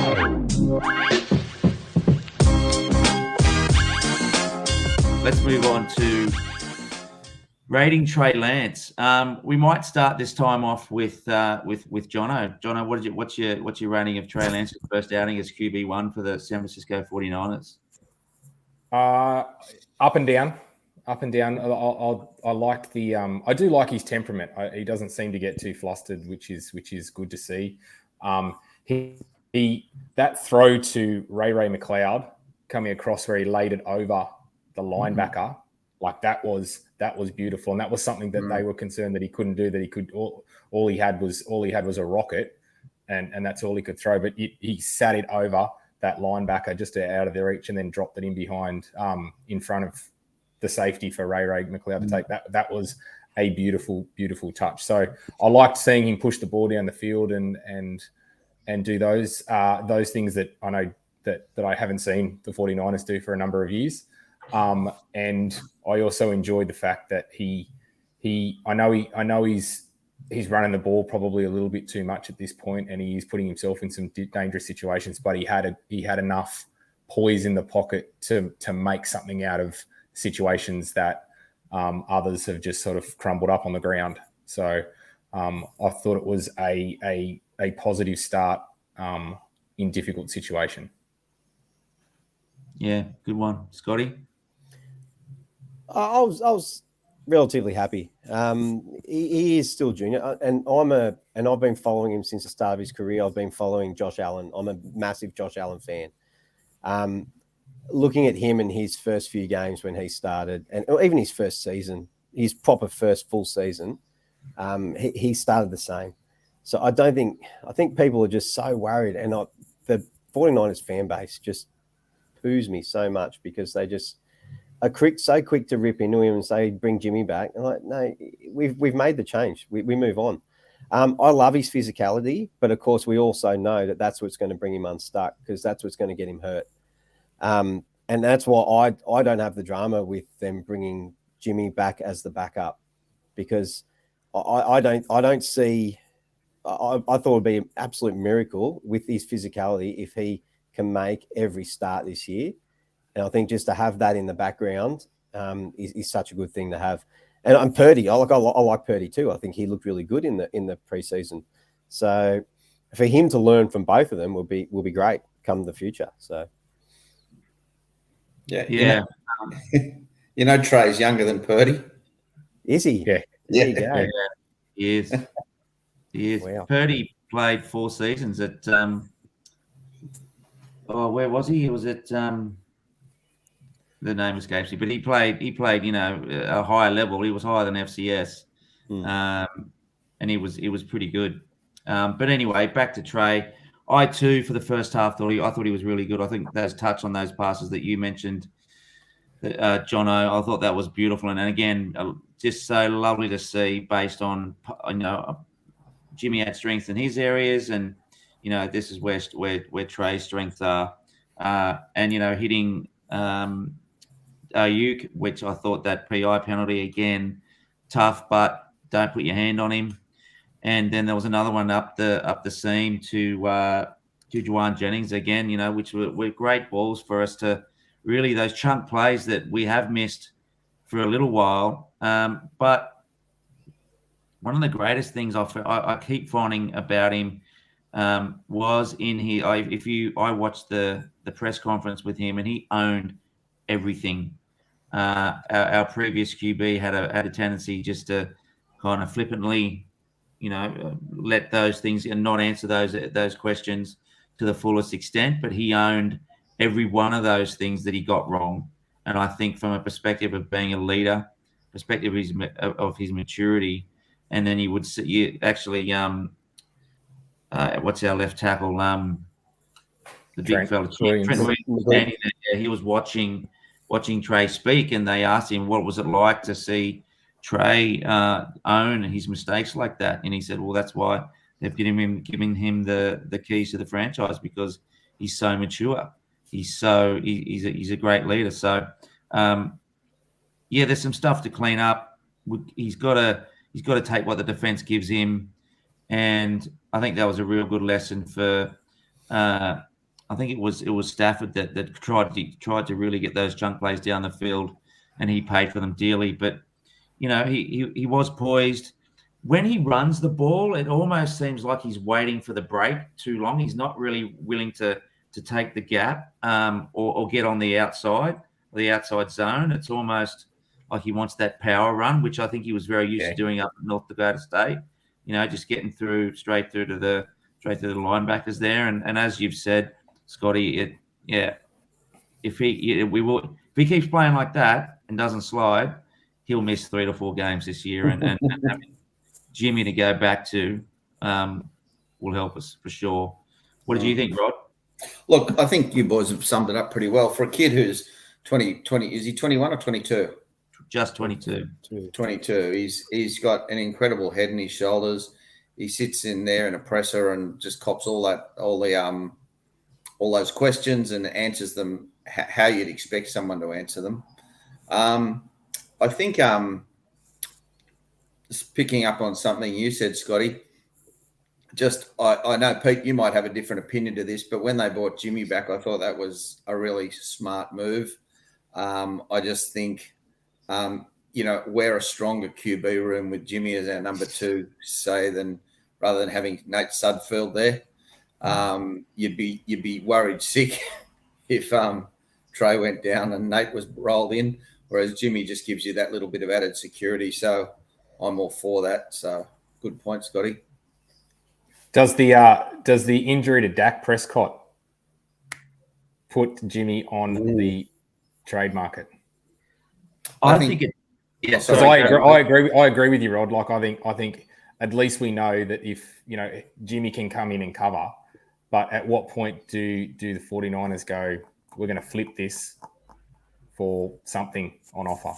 Let's move on to rating Trey Lance. We might start this time off with Jono. Jono, what's your rating of Trey Lance's first outing as QB1 for the San Francisco 49ers? Up and down. I like the. I do like his temperament. He doesn't seem to get too flustered, which is good to see. He that throw to Ray McLeod coming across where he laid it over the linebacker, like that was beautiful, and that was something that they were concerned that he couldn't do. That he could all he had was a rocket, and that's all he could throw. But he sat it over that linebacker just out of their reach, and then dropped it in behind, in front of the safety for Ray McLeod to take. That was a beautiful touch. So I liked seeing him push the ball down the field and do those things that I know that I haven't seen the 49ers do for a number of years. And I also enjoyed the fact that I know he's running the ball probably a little bit too much at this point, and he is putting himself in some dangerous situations, but he had enough poise in the pocket to make something out of situations that others have just sort of crumbled up on the ground. So I thought it was a positive start in difficult situation. Yeah, good one. Scotty? I was relatively happy. He is still junior, and I've been following him since the start of his career. I've been following Josh Allen. I'm a massive Josh Allen fan. Looking at him in his first few games when he started, and even his first season, his proper first full season, he started the same. So I think people are just so worried, and the 49ers fan base just poos me so much because they just are so quick to rip into him and say, bring Jimmy back. And like, no, we've made the change. We move on. I love his physicality, but of course we also know that that's what's going to bring him unstuck, because that's what's going to get him hurt. And that's why I don't have the drama with them bringing Jimmy back as the backup, because I don't see. I thought it'd be an absolute miracle with his physicality if he can make every start this year. And I think just to have that in the background is such a good thing to have. And Purdy, I like Purdy too. I think he looked really good in the preseason. So for him to learn from both of them will be great come the future. So yeah. Trey's younger than Purdy. Is he? Yeah. There you go. Yeah, he is. He is. Wow. Purdy played 4 seasons at where was he? He was at the name escapes me, but he played, a higher level. He was higher than FCS. And he was pretty good. But anyway, back to Trey. I too, for the first half, thought he was really good. I think those touch on those passes that you mentioned, Jono, I thought that was beautiful. And again, just so lovely to see, based on, Jimmy had strengths in his areas, and this is where Trey's strengths are. And hitting Ayuk, which I thought that PI penalty again, tough, but don't put your hand on him. And then there was another one up the seam to Juwan Jennings again, which were great balls for us to really, those chunk plays that we have missed for a little while. But one of the greatest things I keep finding about him was in here. I watched the press conference with him, and he owned everything. Our previous QB had a tendency just to kind of flippantly, let those things and not answer those questions to the fullest extent. But he owned every one of those things that he got wrong. And I think from a perspective of being a leader, perspective of his maturity, and then he would see actually, what's our left tackle? The big fella, Trent, he was watching Trey speak, and they asked him what was it like to see Trey own his mistakes like that, and he said, "Well, that's why they've given him the keys to the franchise, because he's so mature. He's a great leader." So, there's some stuff to clean up. He's got to take what the defense gives him, and I think that was a real good lesson for I think it was Stafford that tried to really get those chunk plays down the field, and he paid for them dearly. But he was poised. When he runs the ball, it almost seems like he's waiting for the break too long. He's not really willing to take the gap or get on the outside zone. It's almost like he wants that power run, which I think he was very used to doing up at North Dakota State. Just getting straight through to the linebackers there. And as you've said, Scotty, if he keeps playing like that and doesn't slide, he'll miss 3 to 4 games this year. And having Jimmy to go back to will help us for sure. What did you think, Rod? Look, I think you boys have summed it up pretty well. For a kid who's 20, is he 21 or 22? Just 22. 22. He's got an incredible head and his shoulders. He sits in there in a presser and just cops all those questions and answers them how you'd expect someone to answer them. I think just picking up on something you said, Scotty, I know, Pete, you might have a different opinion to this, but when they brought Jimmy back, I thought that was a really smart move. I just think, we're a stronger QB room with Jimmy as our number 2, rather than having Nate Sudfeld there. You'd be worried sick if Trey went down and Nate was rolled in, whereas Jimmy just gives you that little bit of added security. So I'm all for that. So good point, Scotty. Does the injury to Dak Prescott put Jimmy on the trade market? I think it. Yeah, because I agree with you, Rod. Like I think at least we know that if Jimmy can come in and cover, but at what point do the 49ers go, we're going to flip this for something on offer?